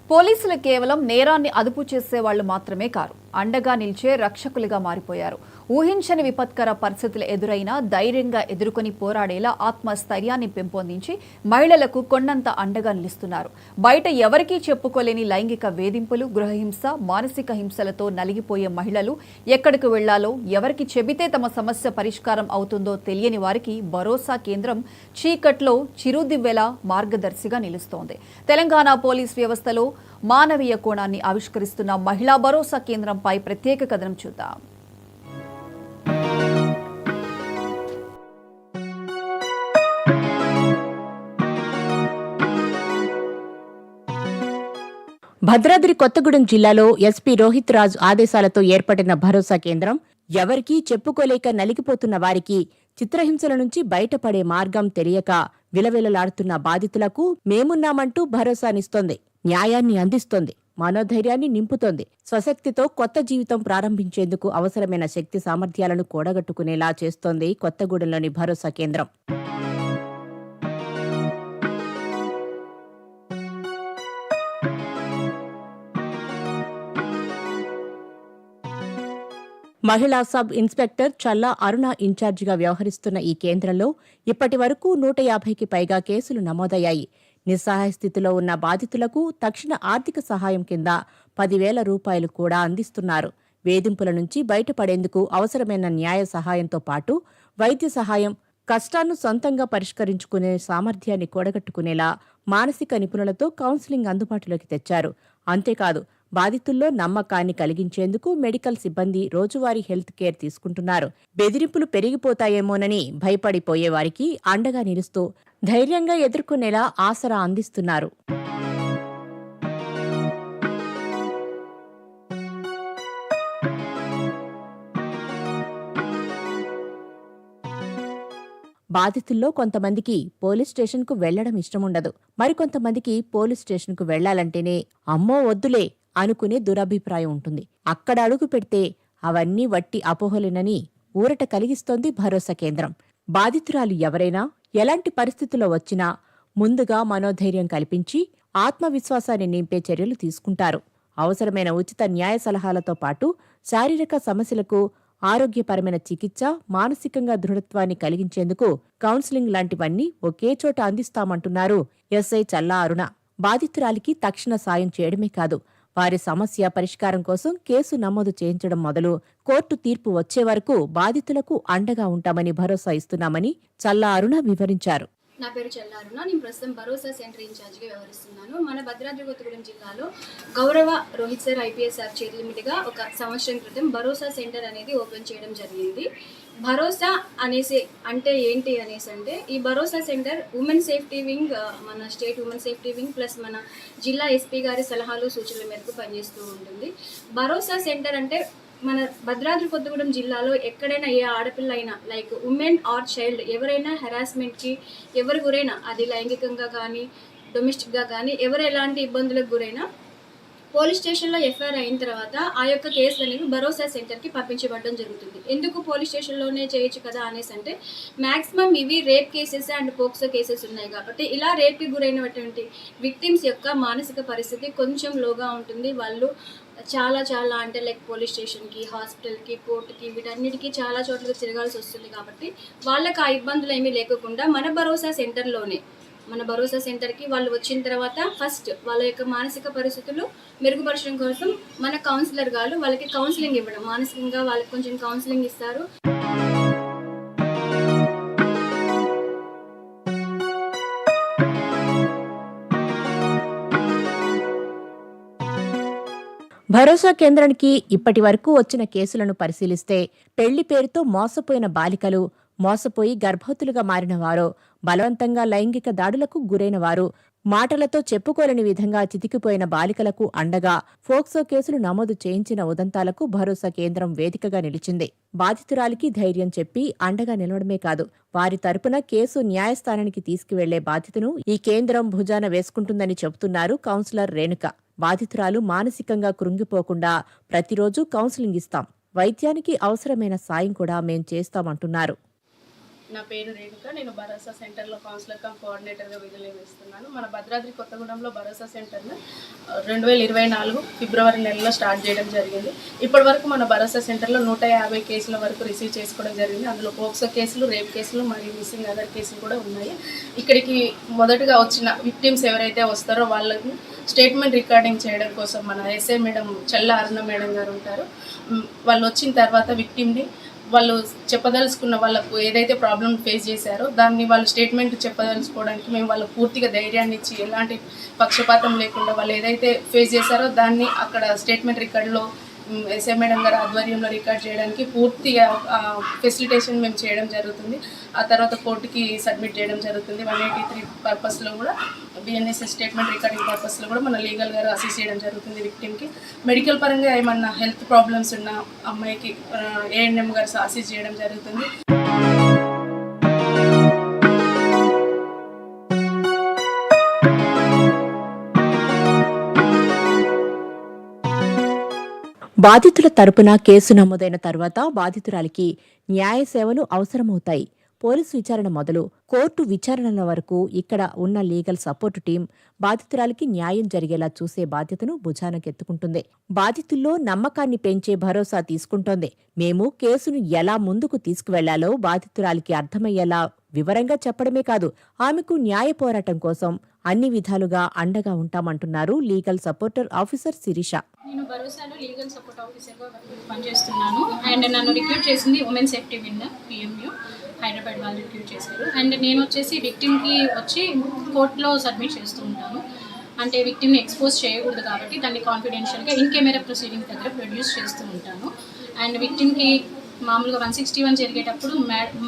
పోలీసులు కేవలం నేరాన్ని అదుపు చేసే వాళ్లు మాత్రమే కారు, అండగా నిలిచే రక్షకులుగా మారిపోయారు. ఊహించని విపత్కర పరిస్థితులు ఎదురైనా ధైర్యంగా ఎదుర్కొని పోరాడేలా ఆత్మస్థైర్యాన్ని పెంపొందించి మహిళలకు కొండంత అండగా నిలుస్తున్నారు. బయట ఎవరికీ చెప్పుకోలేని లైంగిక వేధింపులు, గృహహింస, మానసిక హింసలతో నలిగిపోయే మహిళలు ఎక్కడికి వెళ్లాలో, ఎవరికి చెబితే తమ సమస్య పరిష్కారం అవుతుందో తెలియని వారికి భరోసా కేంద్రం చీకట్లో చిరుదివ్వెలా మార్గదర్శిగా నిలుస్తోంది. తెలంగాణ పోలీస్ వ్యవస్థలో మానవీయ కోణాన్ని ఆవిష్కరిస్తున్న మహిళా భరోసా కేంద్రంపై ప్రత్యేక కథనం చూద్దాం. భద్రాద్రి కొత్తగూడెం జిల్లాలో ఎస్పీ రోహిత్ రాజ్ ఆదేశాలతో ఏర్పడిన భరోసా కేంద్రం ఎవరికీ చెప్పుకోలేక నలిగిపోతున్న వారికి, చిత్రహింసల నుంచి బయటపడే మార్గం తెలియక విలవిలలాడుతున్న బాధితులకు మేమున్నామంటూ భరోసానిస్తోంది, న్యాయాన్ని అందిస్తోంది, మనోధైర్యాన్ని నింపుతోంది. స్వశక్తితో కొత్త జీవితం ప్రారంభించేందుకు అవసరమైన శక్తి సామర్థ్యాలను కూడగట్టుకునేలా చేస్తోంది కొత్తగూడెంలోని భరోసా కేంద్రం. మహిళా సబ్ ఇన్స్పెక్టర్ చల్లా అరుణ ఇన్ఛార్జిగా వ్యవహరిస్తున్న ఈ కేంద్రంలో ఇప్పటి వరకు 150కి పైగా కేసులు నమోదయ్యాయి. నిస్సహాయ స్థితిలో ఉన్న బాధితులకు తక్షణ ఆర్థిక సహాయం కింద 10,000 రూపాయలు కూడా అందిస్తున్నారు. వేధింపుల నుంచి బయటపడేందుకు అవసరమైన న్యాయ సహాయంతో పాటు వైద్య సహాయం, కష్టాలను సొంతంగా పరిష్కరించుకునే సామర్థ్యాన్ని కూడగట్టుకునేలా మానసిక నిపుణులతో కౌన్సిలింగ్ అందుబాటులోకి తెచ్చారు. అంతేకాదు, బాధితుల్లో నమ్మకాన్ని కలిగించేందుకు మెడికల్ సిబ్బంది రోజువారీ హెల్త్ కేర్ తీసుకుంటున్నారు. బెదిరింపులు పెరిగిపోతాయేమోనని భయపడిపోయేవారికి అండగా నిలుస్తూ ధైర్యంగా ఎదుర్కొనేలా ఆసరా అందిస్తున్నారు. బాధితుల్లో కొంతమందికి పోలీస్ స్టేషన్కు వెళ్లడం ఇష్టముండదు. మరికొంతమందికి పోలీస్ స్టేషన్కు వెళ్లాలంటేనే అమ్మో వద్దులే అనుకునే దురభిప్రాయం ఉంటుంది. అక్కడ అడుగు పెడితే అవన్నీ వట్టి అపోహలేనని ఊరట కలిగిస్తోంది భరోసా కేంద్రం. బాధితురాలు ఎవరైనా ఎలాంటి పరిస్థితుల్లో వచ్చినా ముందుగా మనోధైర్యం కల్పించి ఆత్మవిశ్వాసాన్ని నింపే చర్యలు తీసుకుంటారు. అవసరమైన ఉచిత న్యాయ సలహాలతో పాటు శారీరక సమస్యలకు ఆరోగ్యపరమైన చికిత్స, మానసికంగా దృఢత్వాన్ని కలిగించేందుకు కౌన్సిలింగ్ లాంటివన్నీ ఒకే చోట అందిస్తామంటున్నారు ఎస్ఐ చల్లా అరుణ. బాధితురాలికి తక్షణ సాయం చేయడమే కాదు, వారి సమస్య పరిష్కారం కోసం కేసు నమోదు చేయించడం మొదలు కోర్టు తీర్పు వచ్చే వరకు బాధితులకు అండగా ఉంటామని భరోసా ఇస్తున్నామని చల్లా అరుణ వివరించారు. నా పేరు చల్లా అరుణ. నేను ప్రస్తుతం భరోసా సెంటర్ ఇన్ఛార్జిగా వ్యవహరిస్తున్నాను. మన భద్రాద్రి కొత్తగూడెం జిల్లాలో గౌరవ రోహిత్ సార్ ఐపీఎస్ సార్ చేతుల మీదుగా ఒక సంవత్సరం క్రితం భరోసా సెంటర్ అనేది ఓపెన్ చేయడం జరిగింది. భరోసా అనేసి అంటే ఏంటి అనేసి అంటే, ఈ భరోసా సెంటర్ ఉమెన్ సేఫ్టీ వింగ్, మన state women safety wing plus మన జిల్లా ఎస్పీ గారి సలహాలు సూచనల మేరకు పనిచేస్తూ ఉంటుంది. భరోసా సెంటర్ అంటే మన భద్రాద్రి కొత్తగూడెం జిల్లాలో ఎక్కడైనా ఏ ఆడపిల్ల అయినా, లైక్ ఉమెన్ ఆర్ చైల్డ్, ఎవరైనా హెరాస్మెంట్కి ఎవరు గురైనా, అది లైంగికంగా కానీ డొమెస్టిక్గా కానీ ఎవరు ఎలాంటి ఇబ్బందులకు గురైనా పోలీస్ స్టేషన్లో ఎఫ్ఐఆర్ అయిన తర్వాత ఆ యొక్క కేసులు అనేవి భరోసా సెంటర్కి పంపించబడడం జరుగుతుంది. ఎందుకు పోలీస్ స్టేషన్లోనే చేయొచ్చు కదా అనేసి అంటే, మ్యాక్సిమం ఇవి rape cases and POCSO cases ఉన్నాయి కాబట్టి ఇలా రేప్కి గురైనటువంటి విక్టిమ్స్ యొక్క మానసిక పరిస్థితి కొంచెం లోగా ఉంటుంది. వాళ్ళు చాలా అంటే లైక్ పోలీస్ స్టేషన్కి, హాస్పిటల్కి, కోర్టుకి, వీటన్నిటికీ చాలా చోట్లకి తిరగాల్సి వస్తుంది. కాబట్టి వాళ్ళకి ఆ ఇబ్బందులు ఏమీ లేకుండా మన భరోసా సెంటర్కి వాళ్ళు వచ్చిన తర్వాత ఫస్ట్ వాళ్ళ యొక్క మానసిక పరిస్థితులు మెరుగుపరచడం కోసం మన కౌన్సిలర్ గారు వాళ్ళకి కౌన్సిలింగ్ ఇవ్వడం, మానసికంగా వాళ్ళకి కొంచెం కౌన్సిలింగ్ ఇస్తారు. భరోసా కేంద్రానికి ఇప్పటి వరకు వచ్చిన కేసులను పరిశీలిస్తే పెళ్లి పేరుతో మోసపోయిన బాలికలు, మోసపోయి గర్భవతులుగా మారిన వారో, బలవంతంగా లైంగిక దాడులకు గురైన వారు, మాటలతో చెప్పుకోలేని విధంగా చితికిపోయిన బాలికలకు అండగా ఫోక్సో కేసులు నమోదు చేయించిన ఉదంతాలకు భరోసా కేంద్రం వేదికగా నిలిచింది. బాధితురాలికి ధైర్యం చెప్పి అండగా నిలవడమే కాదు, వారి తరపున కేసు న్యాయస్థానానికి తీసుకువెళ్లే బాధ్యతను ఈ కేంద్రం భుజాన వేసుకుంటుందని చెబుతున్నారు కౌన్సిలర్ రేణుక. బాధితురాలు మానసికంగా కృంగిపోకుండా ప్రతిరోజు కౌన్సిలింగ్ ఇస్తాం, వైద్యానికి అవసరమైన సాయం కూడా మేం చేస్తామంటున్నారు. నా పేరు రేణుక. నేను భరోసా సెంటర్లో కౌన్సిలర్ కమ్ కోఆర్డినేటర్గా విధులు నిర్వహిస్తున్నాను. మన భద్రాద్రి కొత్తగూడెంలో భరోసా సెంటర్ను 2024 ఫిబ్రవరి నెలలో స్టార్ట్ చేయడం జరిగింది. ఇప్పటి వరకు మన భరోసా సెంటర్లో 150 కేసుల వరకు రిసీవ్ చేసుకోవడం జరిగింది. అందులో పోక్సో కేసులు, రేప్ కేసులు మరియు మిస్సింగ్ అదర్ కేసులు కూడా ఉన్నాయి. ఇక్కడికి మొదటగా వచ్చిన విక్టిమ్స్ ఎవరైతే వస్తారో వాళ్ళకి స్టేట్మెంట్ రికార్డింగ్ చేయడం కోసం మన ఎస్ఐ మేడం చల్ల అరుణ మేడం గారు ఉంటారు. వాళ్ళు వచ్చిన తర్వాత విక్టిమ్ని వాళ్ళు చెప్పదలుచుకున్న వాళ్ళకు ఏదైతే ప్రాబ్లం ఫేస్ చేశారో దాన్ని వాళ్ళు స్టేట్మెంట్ చెప్పదలుచుకోవడానికి మేము వాళ్ళకు పూర్తిగా ధైర్యాన్ని ఇచ్చి ఎలాంటి పక్షపాతం లేకుండా వాళ్ళు ఏదైతే ఫేస్ చేశారో దాన్ని అక్కడ స్టేట్మెంట్ రికార్డులో ఎస్ఐ మేడం గారు ఆధ్వర్యంలో రికార్డ్ చేయడానికి పూర్తిగా ఫెసిలిటేషన్ మేము చేయడం జరుగుతుంది. ఆ తర్వాత కోర్టుకి సబ్మిట్ చేయడం జరుగుతుంది. 183 పర్పస్లో కూడా బిఎన్ఎస్ఎస్ స్టేట్మెంట్ రికార్డింగ్ పర్పస్లో కూడా మన లీగల్ గారు అసిస్ట్ చేయడం జరుగుతుంది విక్టిమ్కి. మెడికల్ పరంగా ఏమన్నా హెల్త్ ప్రాబ్లమ్స్ ఉన్న అమ్మాయికి ఏఎన్ఎం గారు అసిస్ట్ చేయడం జరుగుతుంది. బాధితుల తరపున కేసు నమోదైన తర్వాత బాధితురాలికి న్యాయ సేవలు అవసరమవుతాయి. పోలీసు విచారణ మొదలు కోర్టు విచారణల వరకు ఇక్కడ ఉన్న లీగల్ సపోర్టు టీం బాధితురాలికి న్యాయం జరిగేలా చూసే బాధ్యతను భుజానకెత్తుకుంటుంది. బాధితుల్లో నమ్మకాన్ని పెంచే భరోసా తీసుకుంటోంది. మేము కేసును ఎలా ముందుకు తీసుకువెళ్లాలో బాధితురాలికి అర్థమయ్యేలా వివరంగా చెప్పడమే కాదు, ఆమెకు న్యాయ పోరాటం కోసం అన్ని విధాలుగా అండగా ఉంటామంటున్నారు లీగల్ సపోర్టర్ ఆఫీసర్ శిరీష. నేను భరోసాలో లీగల్ సపోర్ట్ ఆఫీసర్గా పనిచేస్తున్నాను. అండ్ నన్ను రిక్రూట్ చేసింది ఉమెన్ సేఫ్టీ వింగ్ పిఎంయూ హైదరాబాద్ వాళ్ళు రిక్రూట్ చేశారు. అండ్ నేను వచ్చేసి విక్టిమ్కి వచ్చి కోర్టులో సబ్మిట్ చేస్తూ ఉంటాను. అంటే విక్టిమ్ని ఎక్స్పోజ్ చేయకూడదు కాబట్టి దాన్ని కాన్ఫిడెన్షియల్గా ఇన్ కెమెరా ప్రొసీడింగ్ దగ్గర ప్రొడ్యూస్ చేస్తూ ఉంటాను. అండ్ విక్టిమ్కి మామూలుగా 161 జరిగేటప్పుడు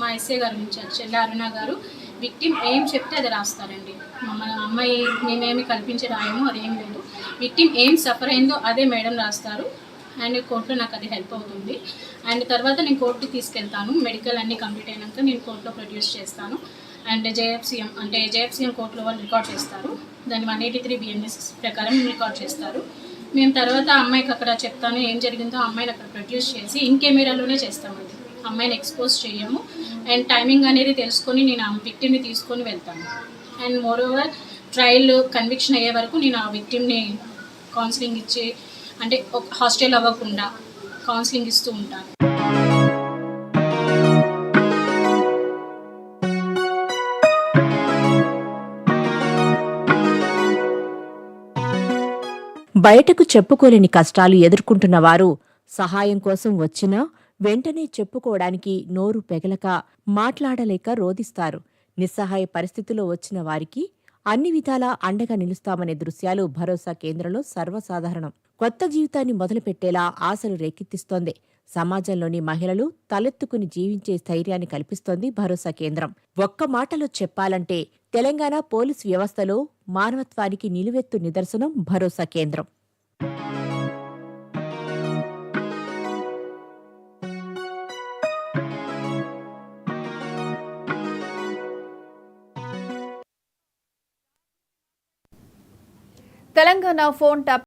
మా ఎస్ఏ గారు చెల్ల అరుణ గారు విక్టిమ్ ఏం చెప్తే అది రాస్తారండి. మన అమ్మాయి మేమేమి కల్పించి రాయము, అదేం లేదు. విక్టిమ్ ఏం సఫర్ అయిందో అదే మేడం రాస్తారు. అండ్ కోర్టులో నాకు అది హెల్ప్ అవుతుంది. అండ్ తర్వాత నేను కోర్టుకి తీసుకెళ్తాను. మెడికల్ అన్నీ కంప్లీట్ అయినాక నేను కోర్టులో ప్రొడ్యూస్ చేస్తాను. అండ్ జేఎఫ్సీఎం కోర్టులో వాళ్ళు రికార్డ్ చేస్తారు. దాన్ని 183 బిఎన్ఎస్ ప్రకారం రికార్డ్ చేస్తారు. మేము తర్వాత అమ్మాయికి అక్కడ చెప్తాను ఏం జరిగిందో, అమ్మాయిని అక్కడ ప్రొడ్యూస్ చేసి ఇన్ కెమెరాలోనే చేస్తామండి. అమ్మాయిని ఎక్స్పోజ్ చేయము. అండ్ టైమింగ్ అనేది తెలుసుకొని నేను ఆ విక్టిమ్ని తీసుకొని వెళ్తాను. అండ్ మోరోవర్ ట్రయల్ కన్విక్షన్ అయ్యే వరకు నేను ఆ విక్టిమ్ని కౌన్సిలింగ్ ఇచ్చి, అంటే హాస్టల్ అవ్వకుండా కౌన్సిలింగ్ ఇస్తూ ఉంటాను. బయటకు చెప్పుకోలేని కష్టాలు ఎదుర్కొంటున్న వారు సహాయం కోసం వచ్చినా వెంటనే చెప్పుకోవడానికి నోరు పెగలక మాట్లాడలేక రోదిస్తారు. నిస్సహాయ పరిస్థితిలో వచ్చిన వారికి అన్ని విధాలా అండగా నిలుస్తామనే దృశ్యాలు భరోసా కేంద్రంలో సర్వసాధారణం. కొత్త జీవితాన్ని మొదలుపెట్టేలా ఆశలు రేకెత్తిస్తోంది. సమాజంలోని మహిళలు తలెత్తుకుని జీవించే స్థైర్యాన్ని కల్పిస్తోంది భరోసా కేంద్రం. ఒక్క మాటలో చెప్పాలంటే తెలంగాణ పోలీసు వ్యవస్థలో మానవత్వానికి నిలువెత్తు నిదర్శనం భరోసా కేంద్రం. Telangana phone tap